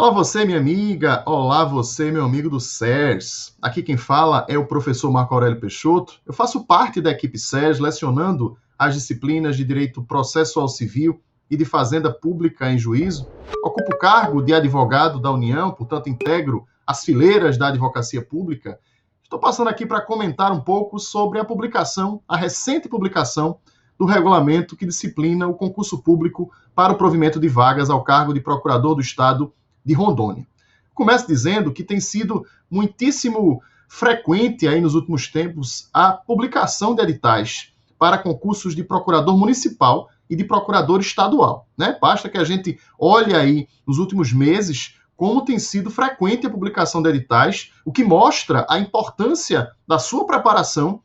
Olá você, minha amiga. Olá você, meu amigo do SERS. Aqui quem fala é o professor Marco Aurélio Peixoto. Eu faço parte da equipe SERS, lecionando as disciplinas de Direito Processual Civil e de Fazenda Pública em Juízo. Ocupo o cargo de advogado da União, portanto integro as fileiras da advocacia pública. Estou passando aqui para comentar um pouco sobre a recente publicação do regulamento que disciplina o concurso público para o provimento de vagas ao cargo de Procurador do Estado de Rondônia. Começo dizendo que tem sido muitíssimo frequente aí nos últimos tempos a publicação de editais para concursos de procurador municipal e de procurador estadual, né? Basta que a gente olhe aí nos últimos meses como tem sido frequente a publicação de editais, o que mostra a importância da sua preparação,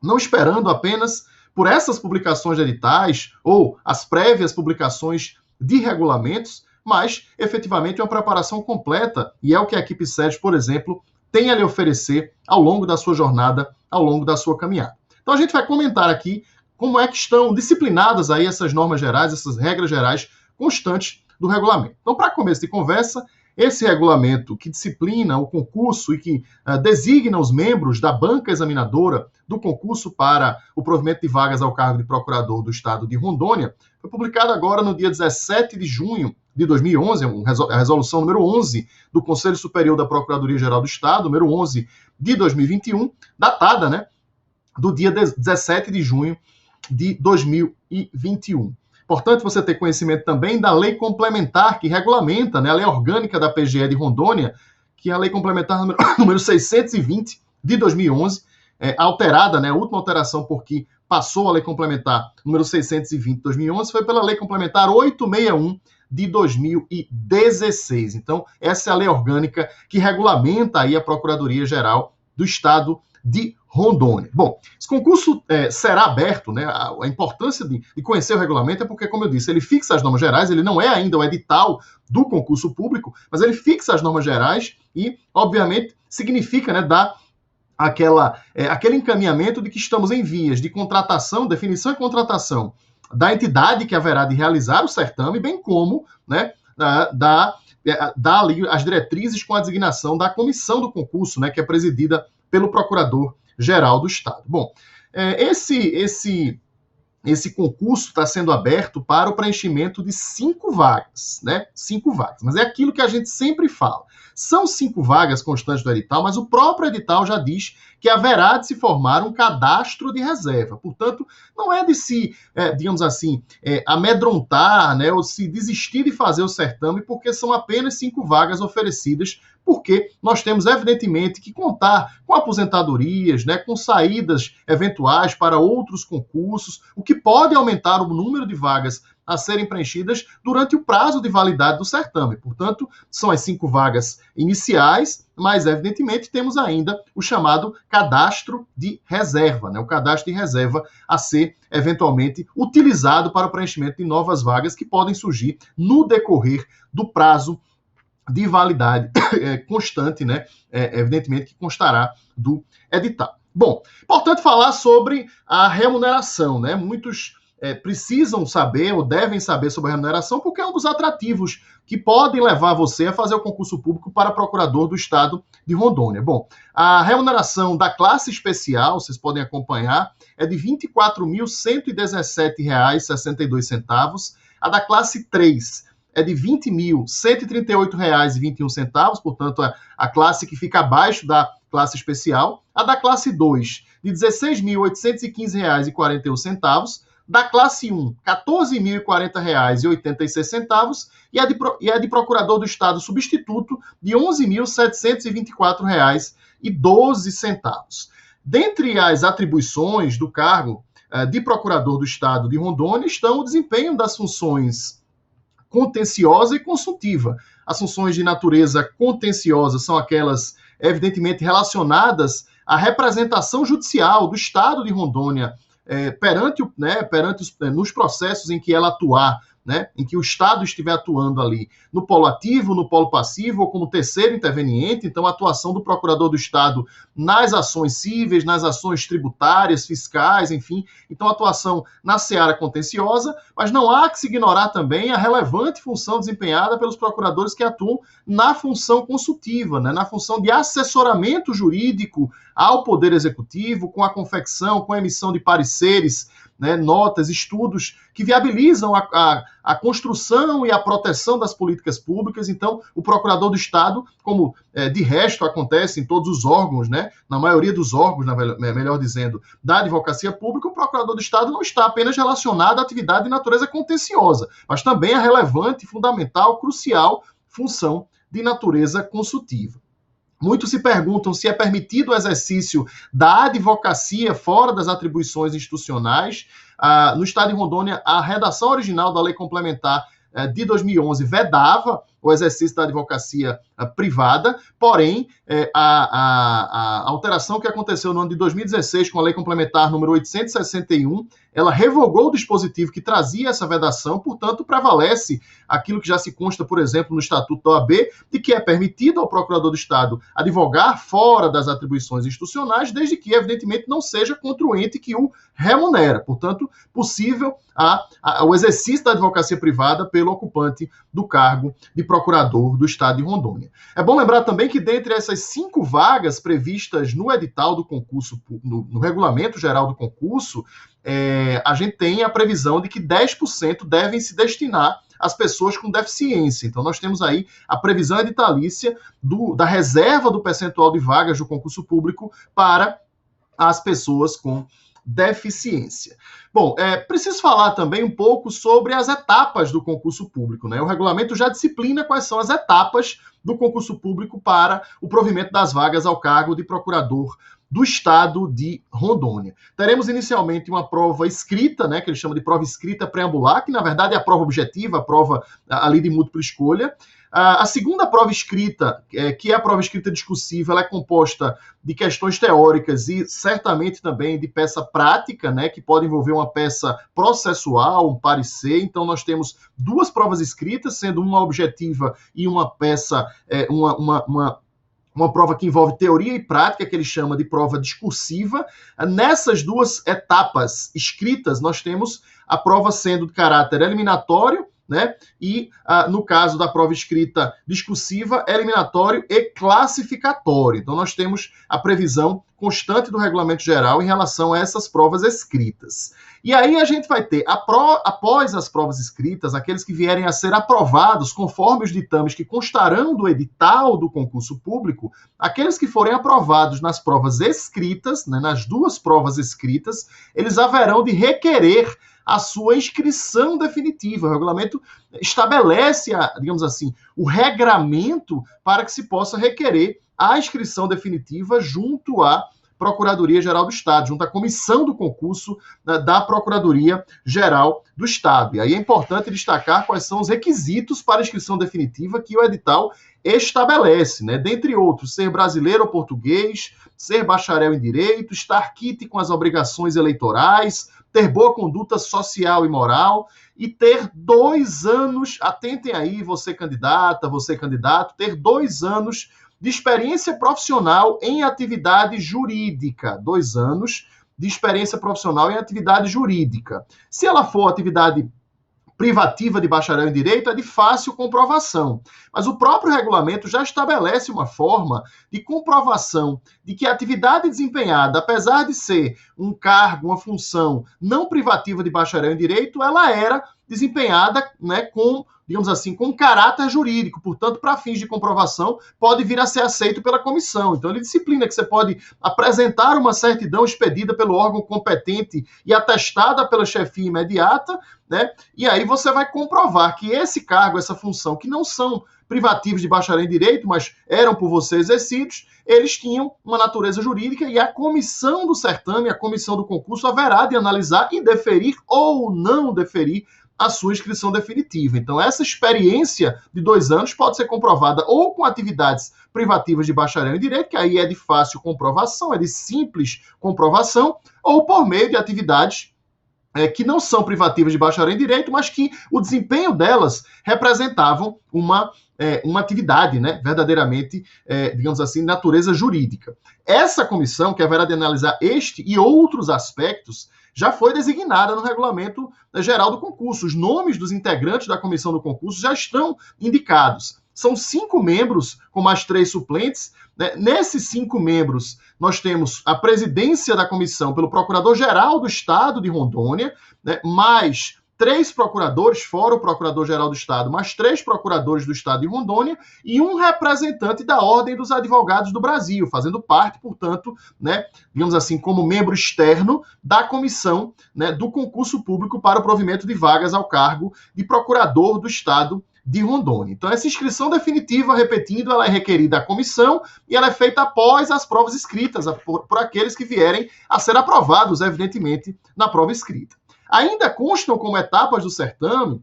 não esperando apenas por essas publicações de editais ou as prévias publicações de regulamentos, mas efetivamente uma preparação completa, e é o que a equipe SERS, por exemplo, tem a lhe oferecer ao longo da sua jornada, ao longo da sua caminhada. Então a gente vai comentar aqui como é que estão disciplinadas aí essas normas gerais, essas regras gerais constantes do regulamento. Então, para começo de conversa, esse regulamento que disciplina o concurso e que designa os membros da banca examinadora do concurso para o provimento de vagas ao cargo de procurador do Estado de Rondônia foi publicado agora no dia 17 de junho de 2011, a resolução número 11 do Conselho Superior da Procuradoria-Geral do Estado, número 11 de 2021, datada, né, do dia 17 de junho de 2021. Importante você ter conhecimento também da lei complementar que regulamenta, né, a lei orgânica da PGE de Rondônia, que é a lei complementar número 620 de 2011, alterada, né, a última alteração porque passou a lei complementar número 620 de 2011 foi pela lei complementar 861 de 2016. Então, essa é a lei orgânica que regulamenta aí a Procuradoria-Geral do Estado de Rondônia. Bom, esse concurso será aberto, né? A importância de conhecer o regulamento é porque, como eu disse, ele fixa as normas gerais, ele não é ainda o edital do concurso público, mas ele fixa as normas gerais e, obviamente, significa, né, dar aquele encaminhamento de que estamos em vias de contratação, definição e contratação da entidade que haverá de realizar o certame, bem como, né, dar ali as diretrizes com a designação da comissão do concurso, né, que é presidida pelo Procurador-Geral do Estado. Bom, esse concurso está sendo aberto para o preenchimento de 5 vagas, né? 5 vagas. Mas é aquilo que a gente sempre fala. São 5 vagas constantes do edital, mas o próprio edital já diz que haverá de se formar um cadastro de reserva. Portanto, não é de se, digamos assim, amedrontar, né, ou se desistir de fazer o certame, porque são apenas 5 vagas oferecidas, porque nós temos, evidentemente, que contar com aposentadorias, né, com saídas eventuais para outros concursos, o que pode aumentar o número de vagas a serem preenchidas durante o prazo de validade do certame. Portanto, são as 5 vagas iniciais, mas, evidentemente, temos ainda o chamado cadastro de reserva, né? O cadastro de reserva a ser, eventualmente, utilizado para o preenchimento de novas vagas que podem surgir no decorrer do prazo de validade constante, né? Evidentemente, que constará do edital. Bom, importante falar sobre a remuneração, né? Muitos precisam saber ou devem saber sobre a remuneração porque é um dos atrativos que podem levar você a fazer o concurso público para procurador do Estado de Rondônia. Bom, a remuneração da classe especial, vocês podem acompanhar, é de R$ 24.117,62. A da classe 3 é de R$ 20.138,21, portanto, a classe que fica abaixo da classe especial. A da classe 2, de R$ 16.815,41. Da classe 1, R$ 14.040,86 e a de procurador do Estado substituto de R$ 11.724,12. Dentre as atribuições do cargo de procurador do Estado de Rondônia estão o desempenho das funções contenciosa e consultiva. As funções de natureza contenciosa são aquelas, evidentemente, relacionadas à representação judicial do Estado de Rondônia nos processos em que ela atuar né, em que o Estado estiver atuando ali no polo ativo, no polo passivo ou como terceiro interveniente, então a atuação do procurador do Estado nas ações cíveis, nas ações tributárias, fiscais, enfim, então atuação na seara contenciosa, mas não há que se ignorar também a relevante função desempenhada pelos procuradores que atuam na função consultiva, né, na função de assessoramento jurídico ao Poder Executivo, com a confecção, com a emissão de pareceres, né, notas, estudos que viabilizam a construção e a proteção das políticas públicas. Então, o procurador do Estado, como de resto acontece em todos os órgãos, né, na maioria dos órgãos, melhor dizendo, da advocacia pública, o procurador do Estado não está apenas relacionado à atividade de natureza contenciosa, mas também à relevante, fundamental, crucial função de natureza consultiva. Muitos se perguntam se é permitido o exercício da advocacia fora das atribuições institucionais. No Estado de Rondônia, a redação original da Lei Complementar de 2011 vedava o exercício da advocacia privada, porém, a alteração que aconteceu no ano de 2016 com a Lei Complementar número 861, ela revogou o dispositivo que trazia essa vedação, portanto, prevalece aquilo que já se consta, por exemplo, no Estatuto da OAB, de que é permitido ao Procurador do Estado advogar fora das atribuições institucionais, desde que, evidentemente, não seja contra o ente que o remunera. Portanto, possível o exercício da advocacia privada pelo ocupante do cargo de Procurador do Estado de Rondônia. É bom lembrar também que, dentre essas 5 vagas previstas no edital do concurso, no regulamento geral do concurso, a gente tem a previsão de que 10% devem se destinar às pessoas com deficiência. Então, nós temos aí a previsão editalícia da reserva do percentual de vagas do concurso público para as pessoas com deficiência. Bom, preciso falar também um pouco sobre as etapas do concurso público, né? O regulamento já disciplina quais são as etapas do concurso público para o provimento das vagas ao cargo de procurador do Estado de Rondônia. Teremos inicialmente uma prova escrita, né, que eles chamam de prova escrita preambular, que na verdade é a prova objetiva, a prova ali de múltipla escolha. A segunda prova escrita, que é a prova escrita discursiva, ela é composta de questões teóricas e certamente também de peça prática, né, que pode envolver uma peça processual, um parecer. Então nós temos 2 provas escritas, sendo uma objetiva e uma peça, uma prova que envolve teoria e prática, que ele chama de prova discursiva. Nessas 2 etapas escritas, nós temos a prova sendo de caráter eliminatório, né? E, no caso da prova escrita discursiva, eliminatório e classificatório. Então, nós temos a previsão constante do regulamento geral em relação a essas provas escritas. E aí a gente vai ter, após as provas escritas, aqueles que vierem a ser aprovados conforme os ditames que constarão do edital do concurso público, aqueles que forem aprovados nas provas escritas, né, nas 2 provas escritas, eles haverão de requerer a sua inscrição definitiva. O regulamento estabelece, digamos assim, o regramento para que se possa requerer a inscrição definitiva junto à Procuradoria-Geral do Estado, junto à comissão do concurso da Procuradoria-Geral do Estado. E aí é importante destacar quais são os requisitos para a inscrição definitiva que o edital estabelece, né? Dentre outros, ser brasileiro ou português, ser bacharel em direito, estar quite com as obrigações eleitorais, ter boa conduta social e moral e ter 2 anos, atentem aí, você candidata, você candidato, ter 2 anos de experiência profissional em atividade jurídica. 2 anos de experiência profissional em atividade jurídica. Se ela for atividade privativa de bacharel em direito, é de fácil comprovação. Mas o próprio regulamento já estabelece uma forma de comprovação de que a atividade desempenhada, apesar de ser um cargo, uma função não privativa de bacharel em direito, ela era desempenhada, né, com, digamos assim, com caráter jurídico. Portanto, para fins de comprovação, pode vir a ser aceito pela comissão. Então, ele disciplina que você pode apresentar uma certidão expedida pelo órgão competente e atestada pela chefia imediata, né? E aí você vai comprovar que esse cargo, essa função, que não são privativos de bacharel em direito, mas eram por você exercidos, eles tinham uma natureza jurídica e a comissão do certame, a comissão do concurso, haverá de analisar e deferir ou não deferir a sua inscrição definitiva. Então, essa experiência de 2 anos pode ser comprovada ou com atividades privativas de bacharel em direito, que aí é de fácil comprovação, é de simples comprovação, ou por meio de atividades que não são privativas de bacharel em Direito, mas que o desempenho delas representavam uma atividade, né, verdadeiramente, digamos assim, de natureza jurídica. Essa comissão, que haverá de analisar este e outros aspectos, já foi designada no regulamento geral do concurso. Os nomes dos integrantes da comissão do concurso já estão indicados. São 5 membros, com mais 3 suplentes. Né? Nesses 5 membros, nós temos a presidência da comissão pelo Procurador-Geral do Estado de Rondônia, né? Mais 3 procuradores, fora o Procurador-Geral do Estado, mais 3 procuradores do Estado de Rondônia e um representante da Ordem dos Advogados do Brasil, fazendo parte, portanto, né, digamos assim, como membro externo da comissão, né, do concurso público para o provimento de vagas ao cargo de procurador do Estado de Rondônia. Então, essa inscrição definitiva, repetindo, ela é requerida à comissão e ela é feita após as provas escritas, por aqueles que vierem a ser aprovados, evidentemente, na prova escrita. Ainda constam como etapas do certame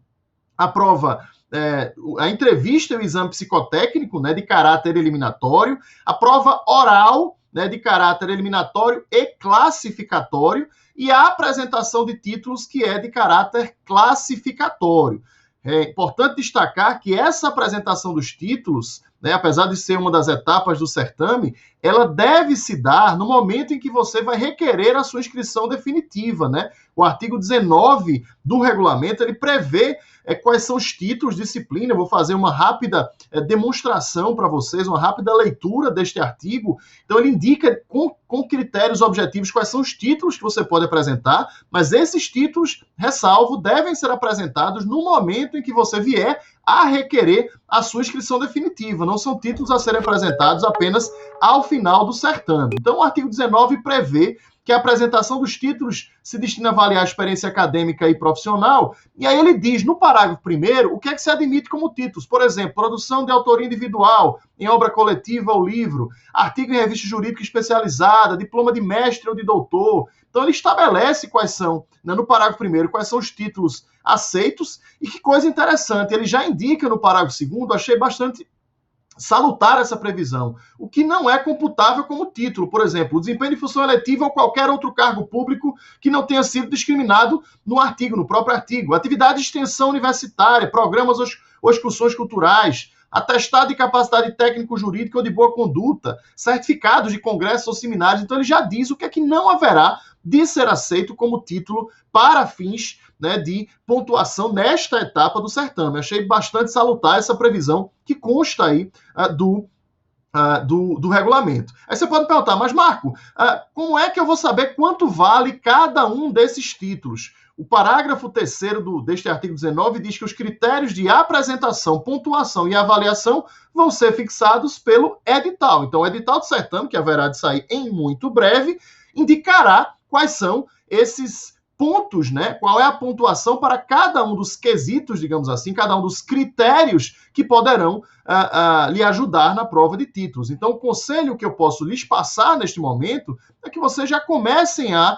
a prova, a entrevista e o exame psicotécnico, né, de caráter eliminatório, a prova oral, né, de caráter eliminatório e classificatório, e a apresentação de títulos, que é de caráter classificatório. É importante destacar que essa apresentação dos títulos, né, apesar de ser uma das etapas do certame, ela deve se dar no momento em que você vai requerer a sua inscrição definitiva, né? O artigo 19 do regulamento, ele prevê quais são os títulos, disciplina. Eu vou fazer uma rápida demonstração para vocês, uma rápida leitura deste artigo. Então, ele indica com critérios objetivos quais são os títulos que você pode apresentar, mas esses títulos, ressalvo, devem ser apresentados no momento em que você vier a requerer a sua inscrição definitiva. Não são títulos a serem apresentados apenas ao final do certame. Então, o artigo 19 prevê que a apresentação dos títulos se destina a avaliar a experiência acadêmica e profissional, e aí ele diz, no parágrafo 1º, o que é que se admite como títulos. Por exemplo, produção de autoria individual, em obra coletiva ou livro, artigo em revista jurídica especializada, diploma de mestre ou de doutor. Então, ele estabelece quais são, né, no parágrafo 1º, quais são os títulos aceitos, e que coisa interessante, ele já indica no parágrafo 2º, achei bastante salutar essa previsão, o que não é computável como título. Por exemplo, o desempenho de função eletiva ou qualquer outro cargo público que não tenha sido discriminado no artigo, no próprio artigo. Atividade de extensão universitária, programas ou excursões culturais, atestado de capacidade técnico-jurídica ou de boa conduta, certificados de congressos ou seminários. Então, ele já diz o que é que não haverá de ser aceito como título para fins, né, de pontuação nesta etapa do certame. Achei bastante salutar essa previsão que consta aí do regulamento. Aí você pode perguntar, mas Marco, como é que eu vou saber quanto vale cada um desses títulos? O parágrafo 3º deste artigo 19 diz que os critérios de apresentação, pontuação e avaliação vão ser fixados pelo edital. Então, o edital do certame, que haverá de sair em muito breve, indicará quais são esses pontos, né? Qual é a pontuação para cada um dos quesitos, digamos assim, cada um dos critérios que poderão lhe ajudar na prova de títulos. Então, o conselho que eu posso lhes passar neste momento é que vocês já comecem a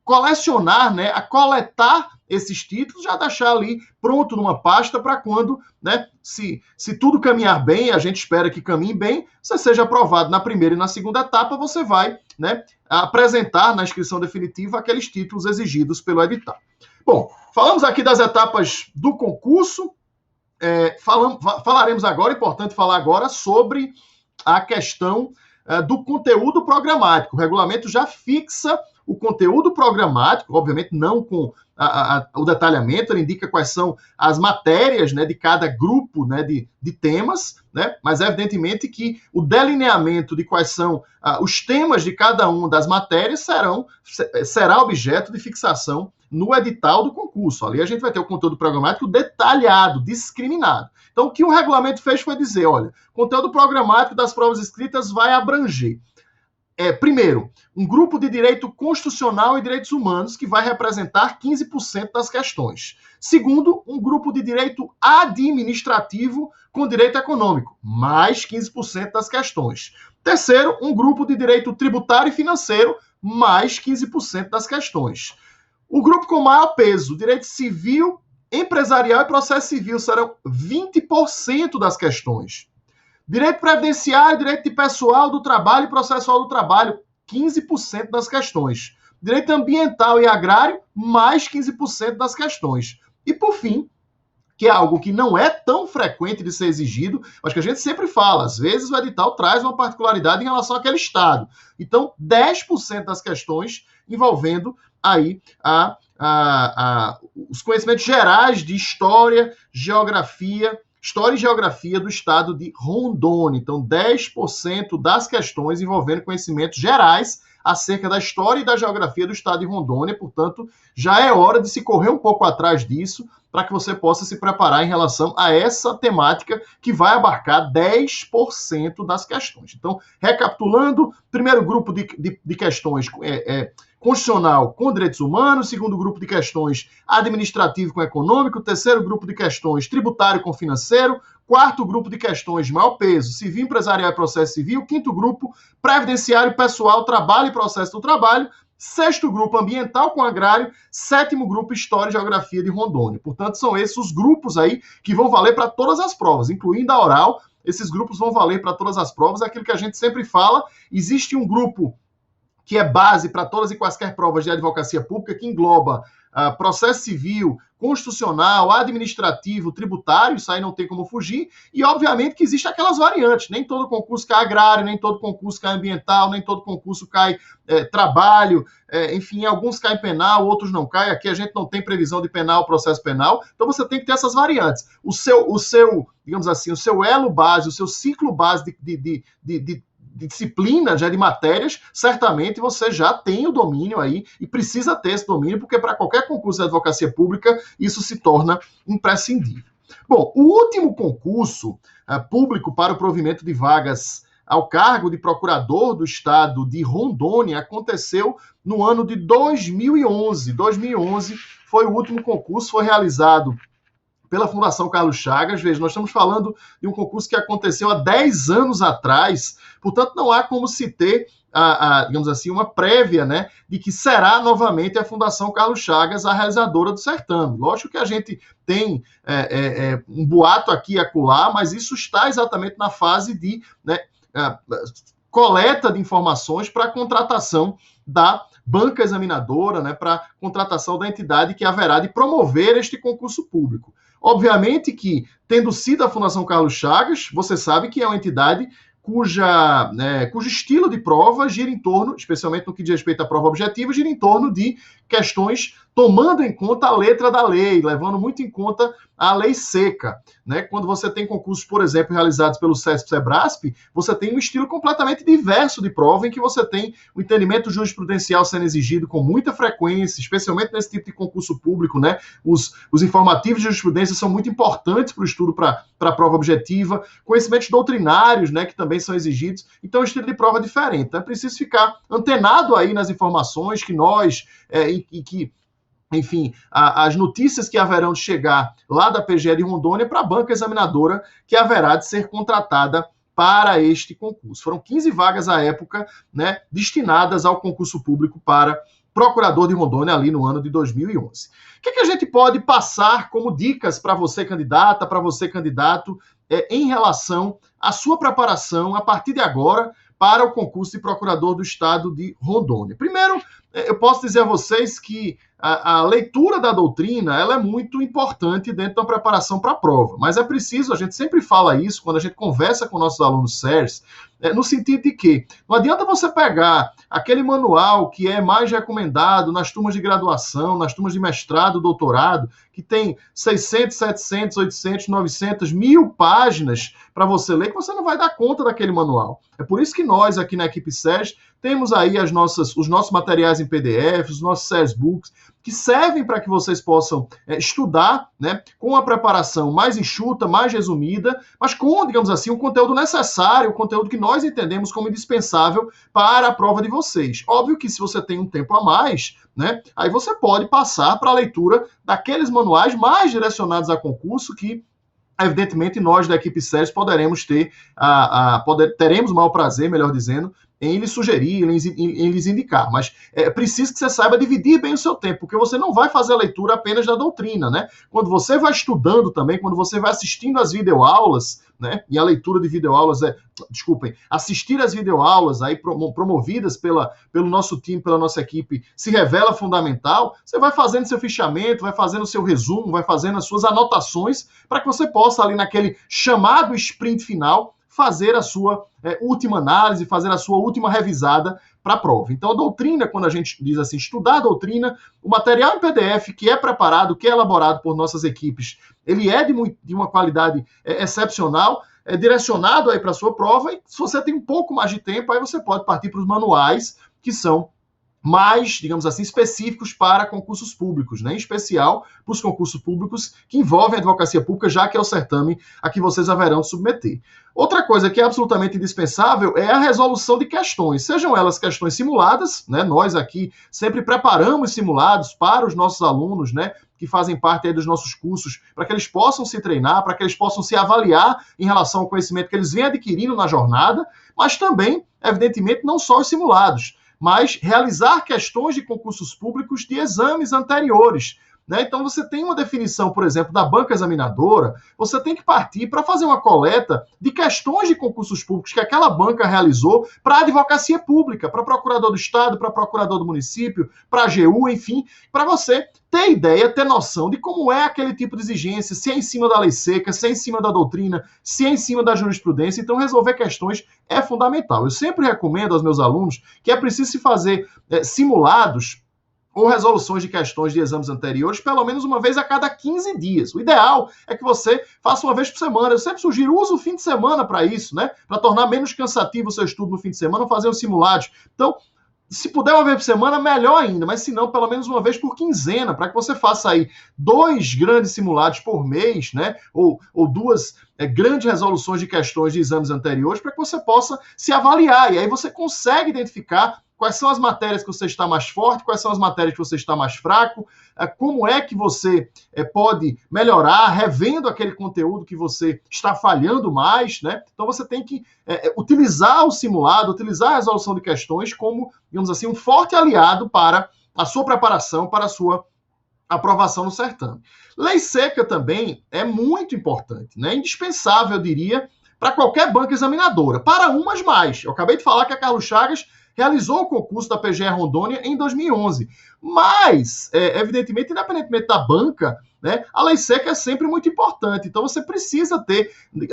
colecionar, né, a coletar esses títulos, já deixar ali pronto numa pasta para quando, né, se tudo caminhar bem, a gente espera que caminhe bem, você seja aprovado na primeira e na segunda etapa, você vai, né, apresentar na inscrição definitiva aqueles títulos exigidos pelo edital. Bom, falamos aqui das etapas do concurso, falaremos agora, é importante falar agora sobre a questão do conteúdo programático. O regulamento já fixa o conteúdo programático, obviamente não com o detalhamento, ele indica quais são as matérias, né, de cada grupo, né, de temas, né, mas evidentemente que o delineamento de quais são os temas de cada uma das matérias será objeto de fixação no edital do concurso. Ali a gente vai ter o conteúdo programático detalhado, discriminado. Então, o que o regulamento fez foi dizer, olha, o conteúdo programático das provas escritas vai abranger primeiro, um grupo de direito constitucional e direitos humanos, que vai representar 15% das questões. Segundo, um grupo de direito administrativo com direito econômico, mais 15% das questões. Terceiro, um grupo de direito tributário e financeiro, mais 15% das questões. O grupo com maior peso, direito civil, empresarial e processo civil, serão 20% das questões. Direito previdenciário, direito de pessoal do trabalho e processual do trabalho, 15% das questões. Direito ambiental e agrário, mais 15% das questões. E, por fim, que é algo que não é tão frequente de ser exigido, mas que a gente sempre fala, às vezes o edital traz uma particularidade em relação àquele estado. Então, 10% das questões envolvendo aí os conhecimentos gerais de história e geografia do estado de Rondônia. Então, 10% das questões envolvendo conhecimentos gerais acerca da história e da geografia do estado de Rondônia. Portanto, já é hora de se correr um pouco atrás disso, para que você possa se preparar em relação a essa temática que vai abarcar 10% das questões. Então, recapitulando, primeiro grupo de questões constitucional com direitos humanos, segundo grupo de questões administrativo com econômico, terceiro grupo de questões tributário com financeiro, quarto grupo de questões de maior peso, civil, empresarial e processo civil, quinto grupo previdenciário, pessoal, trabalho e processo do trabalho, sexto grupo ambiental com agrário, sétimo grupo história e geografia de Rondônia. Portanto, são esses os grupos aí que vão valer para todas as provas, incluindo a oral. Esses grupos vão valer para todas as provas. É aquilo que a gente sempre fala, existe um grupo que é base para todas e quaisquer provas de advocacia pública, que engloba processo civil, constitucional, administrativo, tributário, isso aí não tem como fugir, e obviamente que existem aquelas variantes, nem todo concurso cai agrário, nem todo concurso cai ambiental, nem todo concurso cai trabalho, enfim, alguns caem penal, outros não caem, aqui a gente não tem previsão de penal, processo penal, então você tem que ter essas variantes. O seu digamos assim, o seu elo base, o seu ciclo base de disciplina, já de matérias, certamente você já tem o domínio aí e precisa ter esse domínio, porque para qualquer concurso de advocacia pública isso se torna imprescindível. Bom, o último concurso público para o provimento de vagas ao cargo de procurador do estado de Rondônia aconteceu no ano de 2011. 2011 foi o último concurso, foi realizado pela Fundação Carlos Chagas. Veja, nós estamos falando de um concurso que aconteceu há 10 anos atrás, portanto não há como se ter, digamos assim, uma prévia, né, de que será novamente a Fundação Carlos Chagas a realizadora do certame. Lógico que a gente tem um boato aqui e acolá, mas isso está exatamente na fase de coleta de informações para a contratação da banca examinadora, né, para contratação da entidade que haverá de promover este concurso público. Obviamente que, tendo sido a Fundação Carlos Chagas, você sabe que é uma entidade cujo estilo de prova gira em torno, especialmente no que diz respeito à prova objetiva, gira em torno de questões tomando em conta a letra da lei, levando muito em conta a lei seca, né? Quando você tem concursos, por exemplo, realizados pelo CESP-SEBRASP, você tem um estilo completamente diverso de prova, em que você tem o entendimento jurisprudencial sendo exigido com muita frequência, especialmente nesse tipo de concurso público, né? Os informativos de jurisprudência são muito importantes para o estudo para a prova objetiva, conhecimentos doutrinários, né, que também são exigidos, então é um estilo de prova diferente. Então é preciso ficar antenado aí nas informações que nós, enfim, as notícias que haverão de chegar lá da PGE de Rondônia para a banca examinadora que haverá de ser contratada para este concurso. Foram 15 vagas à época, né, destinadas ao concurso público para procurador de Rondônia ali no ano de 2011. O que a gente pode passar como dicas para você, candidata, para você, candidato, em relação à sua preparação a partir de agora para o concurso de procurador do estado de Rondônia? Primeiro, eu posso dizer a vocês que a leitura da doutrina ela é muito importante dentro da preparação para a prova, mas é preciso, a gente sempre fala isso quando a gente conversa com nossos alunos sérios, no sentido de que não adianta você pegar aquele manual que é mais recomendado nas turmas de graduação, nas turmas de mestrado, doutorado, que tem 600, 700, 800, 900, 1000 páginas para você ler, que você não vai dar conta daquele manual. É por isso que nós, aqui na equipe SERS, temos aí os nossos materiais em PDF, os nossos SERS Books, que servem para que vocês possam estudar, né, com a preparação mais enxuta, mais resumida, mas com, digamos assim, o conteúdo necessário, o conteúdo que nós entendemos como indispensável para a prova de vocês. Óbvio que se você tem um tempo a mais, né, aí você pode passar para a leitura daqueles manuais mais direcionados a concurso que, evidentemente, nós da equipe SERS poderemos teremos o maior prazer, melhor dizendo, em lhes sugerir, em lhes indicar, mas é preciso que você saiba dividir bem o seu tempo, porque você não vai fazer a leitura apenas da doutrina, né? Quando você vai estudando também, quando você vai assistindo às videoaulas, né? E a leitura de videoaulas assistir às videoaulas aí promovidas pelo nosso time, pela nossa equipe, se revela fundamental. Você vai fazendo seu fichamento, vai fazendo seu resumo, vai fazendo as suas anotações para que você possa ali naquele chamado sprint final fazer a sua última análise, fazer a sua última revisada para a prova. Então, a doutrina, quando a gente diz assim, estudar a doutrina, o material em PDF que é preparado, que é elaborado por nossas equipes, ele é de uma qualidade excepcional, é direcionado aí para a sua prova, e se você tem um pouco mais de tempo, aí você pode partir para os manuais, que são mais, digamos assim, específicos para concursos públicos, né? Em especial para os concursos públicos que envolvem a advocacia pública, já que é o certame a que vocês haverão de submeter. Outra coisa que é absolutamente indispensável é a resolução de questões, sejam elas questões simuladas, né? Nós aqui sempre preparamos simulados para os nossos alunos, né? Que fazem parte aí dos nossos cursos, para que eles possam se treinar, para que eles possam se avaliar em relação ao conhecimento que eles vêm adquirindo na jornada, mas também, evidentemente, não só os simulados, mas realizar questões de concursos públicos de exames anteriores, né? Então, você tem uma definição, por exemplo, da banca examinadora, você tem que partir para fazer uma coleta de questões de concursos públicos que aquela banca realizou para a advocacia pública, para procurador do Estado, para procurador do município, para a AGU, enfim, para você ter ideia, ter noção de como é aquele tipo de exigência, se é em cima da lei seca, se é em cima da doutrina, se é em cima da jurisprudência. Então, resolver questões é fundamental. Eu sempre recomendo aos meus alunos que é preciso se fazer simulados ou resoluções de questões de exames anteriores, pelo menos uma vez a cada 15 dias. O ideal é que você faça uma vez por semana. Eu sempre sugiro, use o fim de semana para isso, né? Para tornar menos cansativo o seu estudo no fim de semana, fazer os simulados. Então, se puder uma vez por semana, melhor ainda, mas se não, pelo menos uma vez por quinzena, para que você faça aí 2 grandes simulados por mês, né? Ou 2 grandes resoluções de questões de exames anteriores, para que você possa se avaliar. E aí você consegue identificar quais são as matérias que você está mais forte, quais são as matérias que você está mais fraco, como é que você pode melhorar, revendo aquele conteúdo que você está falhando mais, né? Então você tem que utilizar o simulado, utilizar a resolução de questões como, digamos assim, um forte aliado para a sua preparação, para a sua aprovação no certame. Lei seca também é muito importante, né? Indispensável, eu diria, para qualquer banca examinadora, para umas mais. Eu acabei de falar que a Carlos Chagas realizou o concurso da PGE Rondônia em 2011. Mas, evidentemente, independentemente da banca, né, a lei seca é sempre muito importante. Então, você precisa ter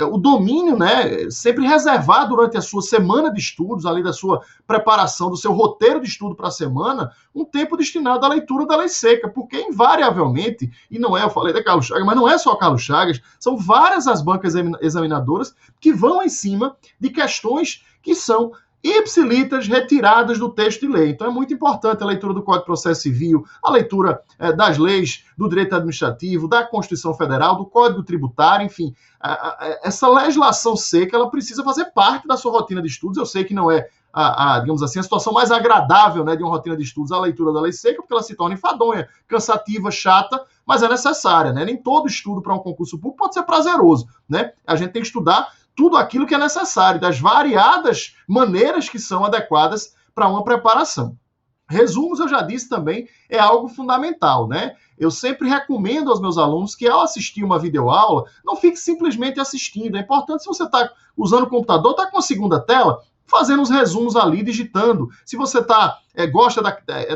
o domínio, né, sempre reservar durante a sua semana de estudos, além da sua preparação, do seu roteiro de estudo para a semana, um tempo destinado à leitura da lei seca, porque, invariavelmente, e não é, eu falei da Carlos Chagas, mas não é só a Carlos Chagas, são várias as bancas examinadoras que vão em cima de questões que são ipsilitas retiradas do texto de lei. Então é muito importante a leitura do Código de Processo Civil, a leitura das leis do direito administrativo, da Constituição Federal, do Código Tributário, enfim. Essa legislação seca, ela precisa fazer parte da sua rotina de estudos. Eu sei que não é digamos assim, a situação mais agradável, né, de uma rotina de estudos, a leitura da lei seca, porque ela se torna enfadonha, cansativa, chata, mas é necessária, né? Nem todo estudo para um concurso público pode ser prazeroso, né? A gente tem que estudar tudo aquilo que é necessário, das variadas maneiras que são adequadas para uma preparação. Resumos, eu já disse também, é algo fundamental, né? Eu sempre recomendo aos meus alunos que, ao assistir uma videoaula, não fique simplesmente assistindo. É importante, se você está usando o computador, está com a segunda tela, fazendo os resumos ali, digitando. Se você gosta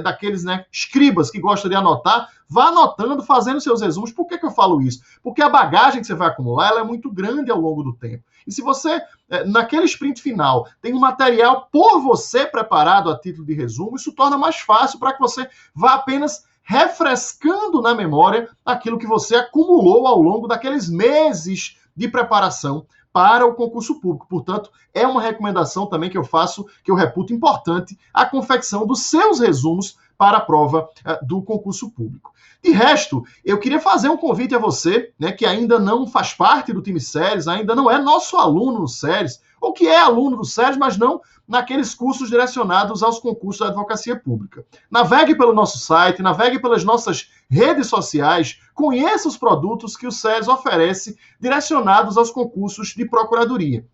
daqueles, né, escribas que gostam de anotar, vá anotando, fazendo seus resumos. Por que eu falo isso? Porque a bagagem que você vai acumular ela é muito grande ao longo do tempo. E se você, naquele sprint final, tem um material por você preparado a título de resumo, isso torna mais fácil para que você vá apenas refrescando na memória aquilo que você acumulou ao longo daqueles meses de preparação para o concurso público. Portanto, é uma recomendação também que eu faço, que eu reputo importante, a confecção dos seus resumos para a prova do concurso público. De resto, eu queria fazer um convite a você, né, que ainda não faz parte do time SERES, ainda não é nosso aluno no SERES, ou que é aluno do SERES, mas não naqueles cursos direcionados aos concursos da advocacia pública. Navegue pelo nosso site, navegue pelas nossas redes sociais, conheça os produtos que o SERES oferece direcionados aos concursos de procuradoria.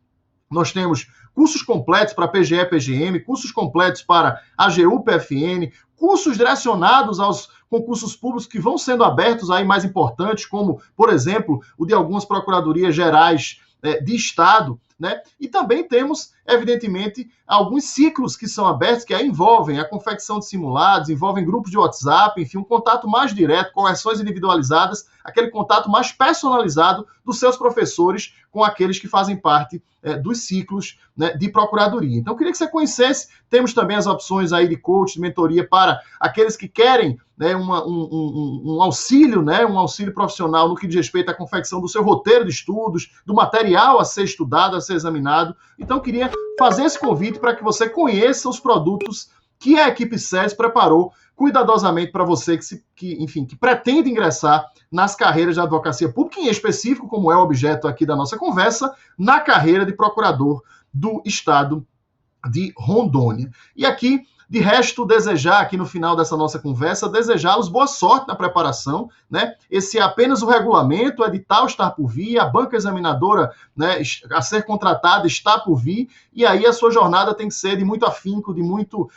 Nós temos cursos completos para PGE, PGM, cursos completos para AGU, PFN, cursos direcionados aos concursos públicos que vão sendo abertos aí mais importantes, como, por exemplo, o de algumas procuradorias gerais de Estado, né? E também temos, evidentemente, alguns ciclos que são abertos, que aí envolvem a confecção de simulados, envolvem grupos de WhatsApp, enfim, um contato mais direto, correções individualizadas, aquele contato mais personalizado dos seus professores com aqueles que fazem parte dos ciclos, né, de procuradoria. Então, eu queria que você conhecesse, temos também as opções aí de coach, de mentoria para aqueles que querem, né, um auxílio, né, um auxílio profissional no que diz respeito à confecção do seu roteiro de estudos, do material a ser estudado, a ser examinado. Então, eu queria fazer esse convite para que você conheça os produtos que a equipe SES preparou cuidadosamente para você que pretende ingressar nas carreiras de advocacia pública, em específico, como é o objeto aqui da nossa conversa, na carreira de procurador do Estado de Rondônia. E aqui, de resto, desejar aqui no final dessa nossa conversa, desejá-los boa sorte na preparação, né? Esse é apenas o regulamento, o edital está por vir, a banca examinadora, né, a ser contratada está por vir, e aí a sua jornada tem que ser de muito afinco, de muito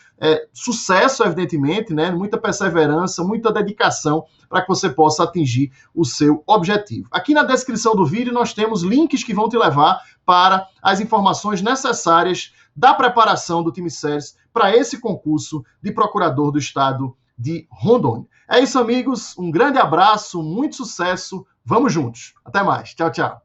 sucesso, evidentemente, né? Muita perseverança, muita dedicação para que você possa atingir o seu objetivo. Aqui na descrição do vídeo nós temos links que vão te levar para as informações necessárias da preparação do time SES para esse concurso de procurador do Estado de Rondônia. É isso, amigos. Um grande abraço, muito sucesso. Vamos juntos. Até mais. Tchau, tchau.